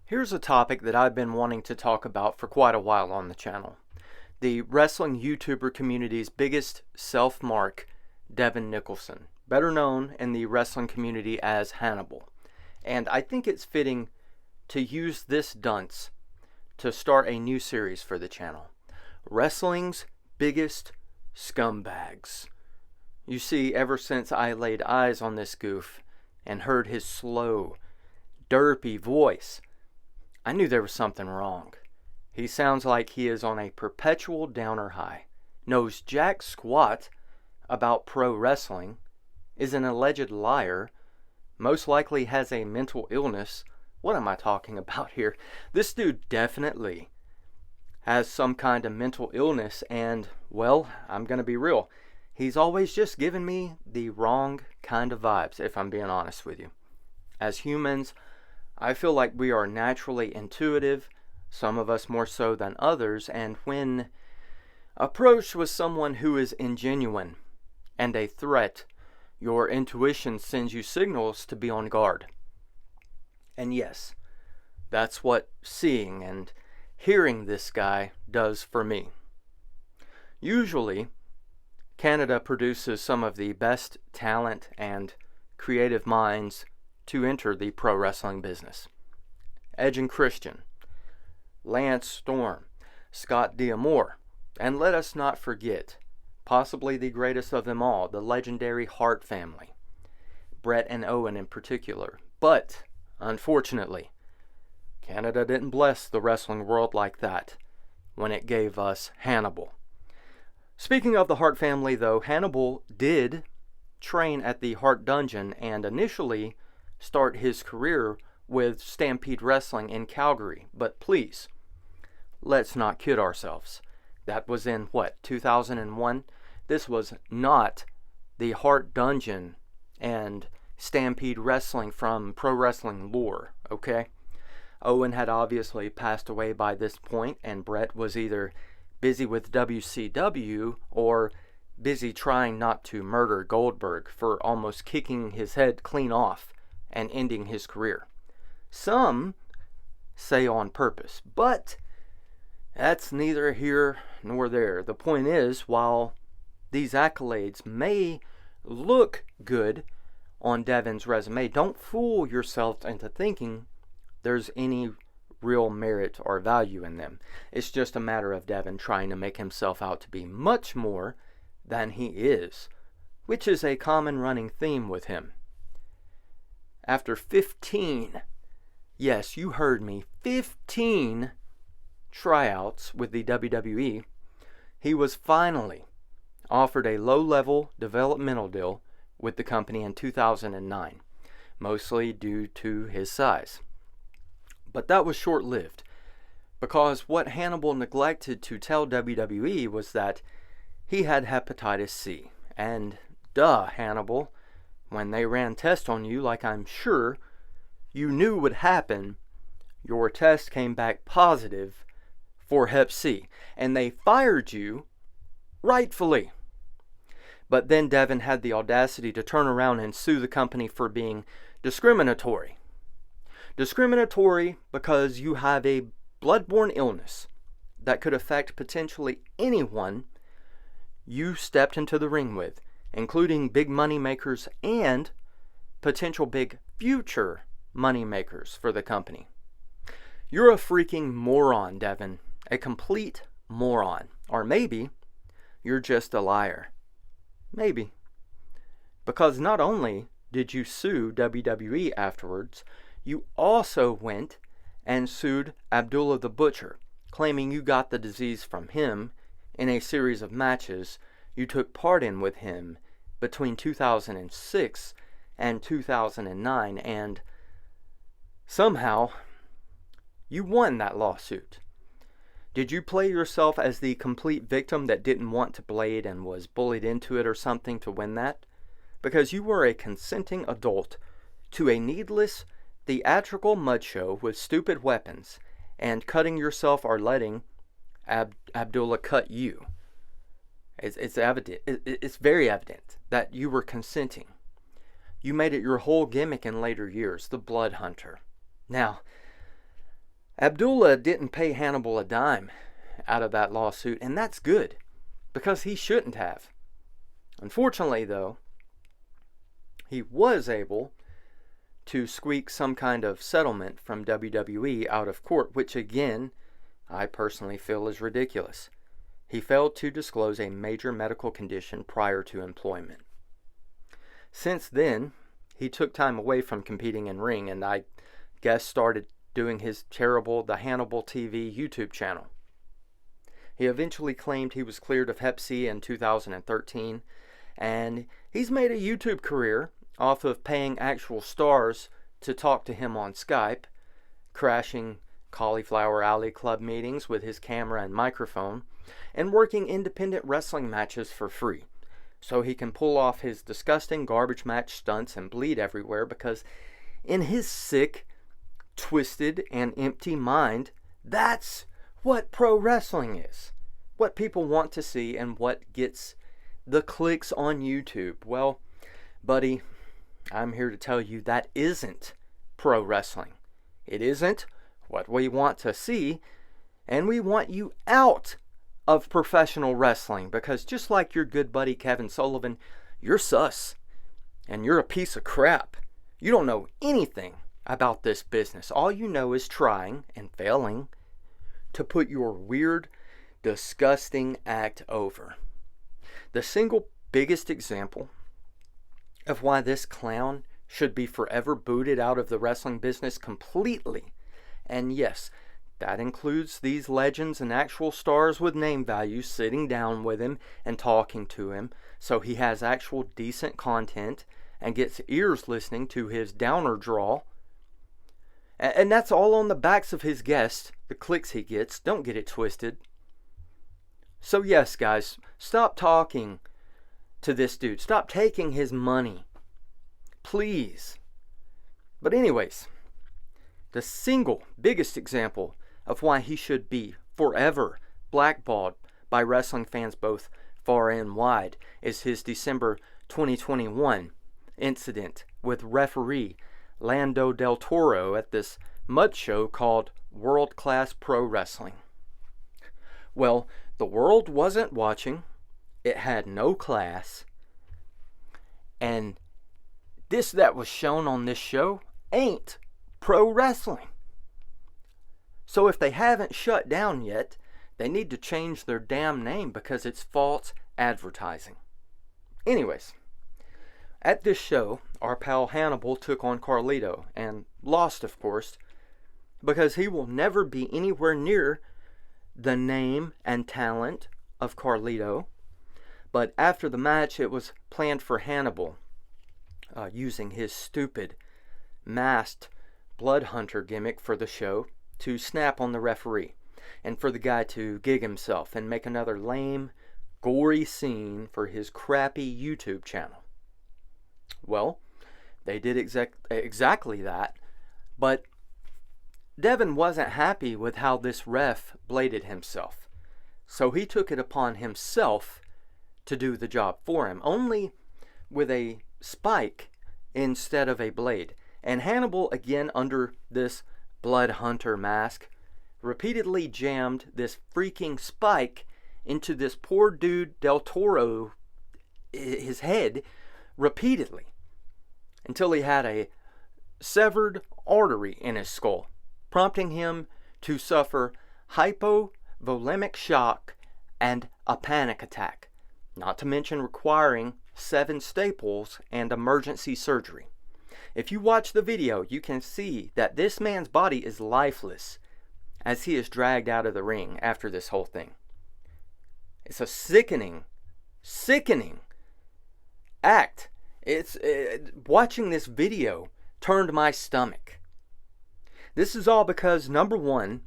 Here's a topic that I've been wanting to talk about for quite a while on the channel. The wrestling YouTuber community's biggest self-mark, Devon Nichols, better known in the wrestling community as Hannibal. And I think it's fitting to use this dunce to start a new series for the channel. Wrestling's biggest scumbags. You see, ever since I laid eyes on this goof and heard his slow, derpy voice, I knew there was something wrong. He sounds like he is on a perpetual downer high, knows jack squat about pro wrestling, is an alleged liar, most likely has a mental illness. What am I talking about here? This dude definitely has some kind of mental illness, and, well, I'm gonna be real. He's always just given me the wrong kind of vibes, if I'm being honest with you. As humans, I feel like we are naturally intuitive, some of us more so than others, and when approached with someone who is ingenuine and a threat, your intuition sends you signals to be on guard. And yes, that's what seeing and hearing this guy does for me. Usually, Canada produces some of the best talent and creative minds to enter the pro wrestling business. Edge and Christian, Lance Storm, Scott D'Amore, and let us not forget, possibly the greatest of them all, the legendary Hart family, Brett and Owen in particular. But, unfortunately, Canada didn't bless the wrestling world like that when it gave us Hannibal. Speaking of the Hart family, though, Hannibal did train at the Hart Dungeon and initially start his career with Stampede Wrestling in Calgary. But please, let's not kid ourselves. That was in, 2001? This was not the Hart Dungeon and Stampede Wrestling from pro wrestling lore, okay? Owen had obviously passed away by this point, and Brett was either busy with WCW or busy trying not to murder Goldberg for almost kicking his head clean off and ending his career. Some say on purpose, but that's neither here nor there. The point is, while these accolades may look good on Devon's resume, don't fool yourself into thinking there's any real merit or value in them. It's just a matter of Devon trying to make himself out to be much more than he is, which is a common running theme with him. After 15, yes, you heard me, 15 tryouts with the WWE, he was finally offered a low-level developmental deal with the company in 2009, mostly due to his size. But that was short-lived, because what Hannibal neglected to tell WWE was that he had hepatitis C. And duh, Hannibal, when they ran tests on you, like I'm sure you knew would happen, your test came back positive for Hep C, and they fired you rightfully. But then Devon had the audacity to turn around and sue the company for being discriminatory. Discriminatory because you have a bloodborne illness that could affect potentially anyone you stepped into the ring with, including big money makers and potential big future money makers for the company. You're a freaking moron, Devon. A complete moron. Or maybe you're just a liar. Maybe. Because not only did you sue WWE afterwards, you also went and sued Abdullah the Butcher, claiming you got the disease from him in a series of matches you took part in with him between 2006 and 2009, and somehow you won that lawsuit. Did you play yourself as the complete victim that didn't want to blade and was bullied into it or something to win that? Because you were a consenting adult to a needless theatrical mud show with stupid weapons and cutting yourself or letting Abdullah cut you. It's evident. It's very evident that you were consenting. You made it your whole gimmick in later years, the Blood Hunter. Now, Abdullah didn't pay Hannibal a dime out of that lawsuit, and that's good, because he shouldn't have. Unfortunately, though, he was able to squeak some kind of settlement from WWE out of court, which again, I personally feel is ridiculous. He failed to disclose a major medical condition prior to employment. Since then, he took time away from competing in ring, and I guess started doing his terrible The Hannibal TV YouTube channel. He eventually claimed he was cleared of Hep C in 2013, and he's made a YouTube career off of paying actual stars to talk to him on Skype, crashing Cauliflower Alley Club meetings with his camera and microphone, and working independent wrestling matches for free, so he can pull off his disgusting garbage match stunts and bleed everywhere, because in his sick, twisted, and empty mind, that's what pro wrestling is. What people want to see and what gets the clicks on YouTube. Well, buddy, I'm here to tell you that isn't pro wrestling. It isn't what we want to see, and we want you out of professional wrestling, because just like your good buddy Kevin Sullivan, you're sus, and you're a piece of crap. You don't know anything about this business. All you know is trying and failing to put your weird, disgusting act over. The single biggest example of why this clown should be forever booted out of the wrestling business completely, and yes, that includes these legends and actual stars with name value sitting down with him and talking to him, so he has actual decent content and gets ears listening to his downer drawl. And that's all on the backs of his guests, the clicks he gets. Don't get it twisted. So yes, guys, stop talking to this dude. Stop taking his money. Please. But anyways, the single biggest example of why he should be forever blackballed by wrestling fans both far and wide is his December 2021 incident with referee Lando Deltoro at this mud show called World Class Pro Wrestling. Well, the world wasn't watching. It had no class. And this that was shown on this show ain't pro wrestling. So if they haven't shut down yet, they need to change their damn name, because it's false advertising. Anyways, at this show, our pal Hannibal took on Carlito and lost, of course, because he will never be anywhere near the name and talent of Carlito. But after the match, it was planned for Hannibal, using his stupid masked blood hunter gimmick for the show, to snap on the referee, and for the guy to gig himself and make another lame, gory scene for his crappy YouTube channel. Well, they did exactly that, but Devon wasn't happy with how this ref bladed himself, so he took it upon himself to do the job for him, only with a spike instead of a blade. And Hannibal, again under this blood hunter mask, repeatedly jammed this freaking spike into this poor dude Del Toro, his head, repeatedly, until he had a severed artery in his skull, prompting him to suffer hypovolemic shock and a panic attack, not to mention requiring 7 staples and emergency surgery. If you watch the video, you can see that this man's body is lifeless as he is dragged out of the ring after this whole thing. It's a sickening act. Watching this video turned my stomach. This is all because, number one,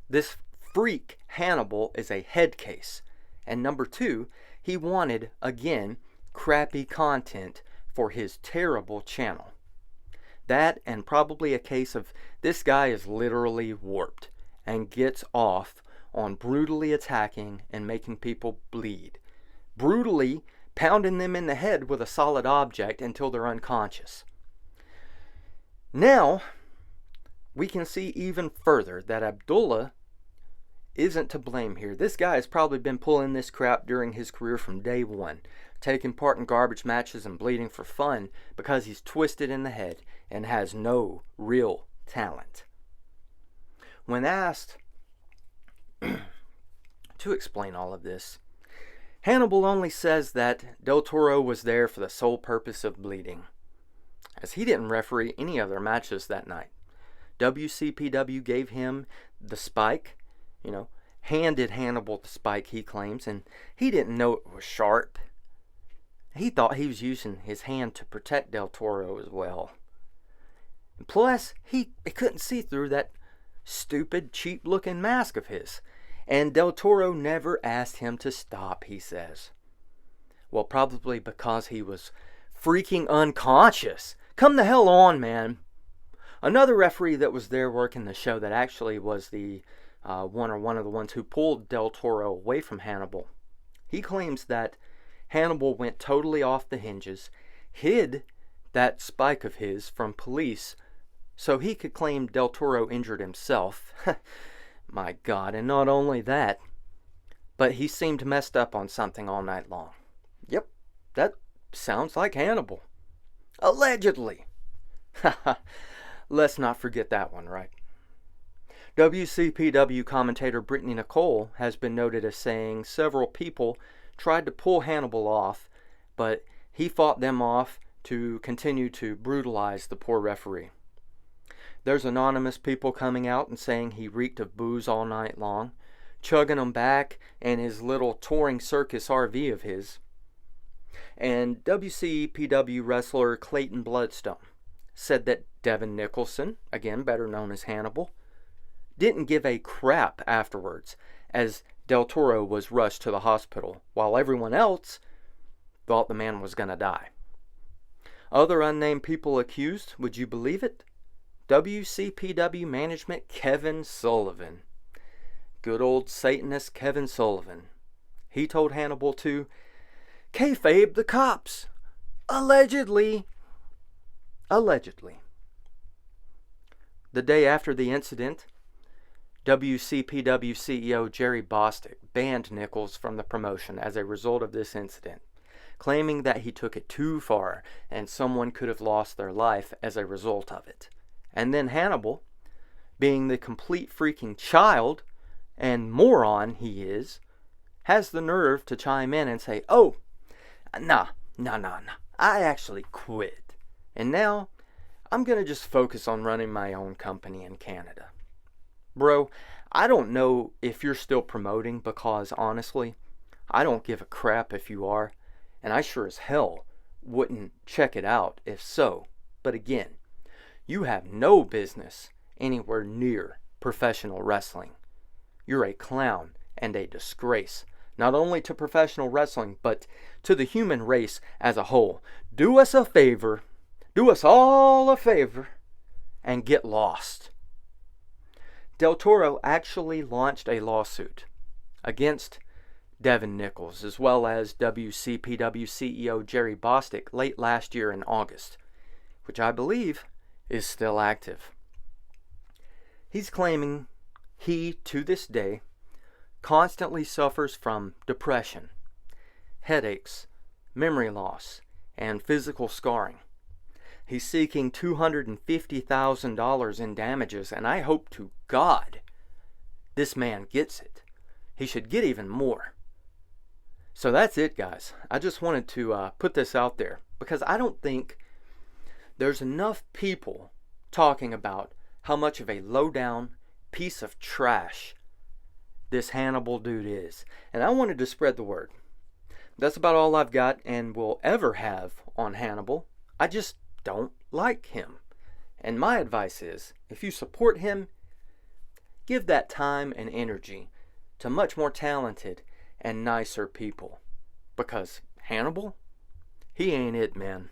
this freak Hannibal is a head case. And number two, he wanted, again, crappy content for his terrible channel. That, and probably a case of this guy is literally warped and gets off on brutally attacking and making people bleed. Brutally pounding them in the head with a solid object until they're unconscious. Now, we can see even further that Abdullah isn't to blame here. This guy has probably been pulling this crap during his career from day one, taking part in garbage matches and bleeding for fun because he's twisted in the head and has no real talent. When asked to explain all of this, Hannibal only says that Deltoro was there for the sole purpose of bleeding, as he didn't referee any other matches that night. WCPW gave him the spike, handed Hannibal the spike, he claims, and he didn't know it was sharp. He thought he was using his hand to protect Deltoro as well. And plus, he couldn't see through that stupid, cheap-looking mask of his. And Deltoro never asked him to stop, he says. Well, probably because he was freaking unconscious. Come the hell on, man. Another referee that was there working the show that actually was the one of the ones who pulled Deltoro away from Hannibal. He claims that Hannibal went totally off the hinges, hid that spike of his from police so he could claim Deltoro injured himself. My God, and not only that, but he seemed messed up on something all night long. Yep, that sounds like Hannibal. Allegedly. Let's not forget that one, right? WCPW commentator Brittany Nicole has been noted as saying several people tried to pull Hannibal off, but he fought them off to continue to brutalize the poor referee. There's anonymous people coming out and saying he reeked of booze all night long, chugging them back in his little touring circus RV of his. And WCPW wrestler Clayton Bloodstone said that Devon Nichols, again better known as Hannibal, didn't give a crap afterwards as Deltoro was rushed to the hospital, while everyone else thought the man was going to die. Other unnamed people accused, would you believe it? WCPW management Kevin Sullivan. Good old Satanist Kevin Sullivan. He told Hannibal to kayfabe the cops. Allegedly. The day after the incident, WCPW CEO Jerry Bostic banned Nichols from the promotion as a result of this incident, claiming that he took it too far and someone could have lost their life as a result of it. And then Hannibal, being the complete freaking child and moron he is, has the nerve to chime in and say, "Oh, nah, I actually quit. And now I'm going to just focus on running my own company in Canada." Bro, I don't know if you're still promoting because, honestly, I don't give a crap if you are, and I sure as hell wouldn't check it out if so. But again, you have no business anywhere near professional wrestling. You're a clown and a disgrace, not only to professional wrestling, but to the human race as a whole. Do us a favor, do us all a favor, and get lost. Deltoro actually launched a lawsuit against Devon Nichols as well as WCPW CEO Jerry Bostic late last year in August, which I believe is still active. He's claiming he, to this day, constantly suffers from depression, headaches, memory loss, and physical scarring. He's seeking $250,000 in damages, and I hope to God this man gets it. He should get even more. So that's it, guys. I just wanted to put this out there because I don't think there's enough people talking about how much of a low-down piece of trash this Hannibal dude is. And I wanted to spread the word. That's about all I've got and will ever have on Hannibal. I just don't like him. And my advice is, if you support him, give that time and energy to much more talented and nicer people. Because Hannibal, he ain't it, man.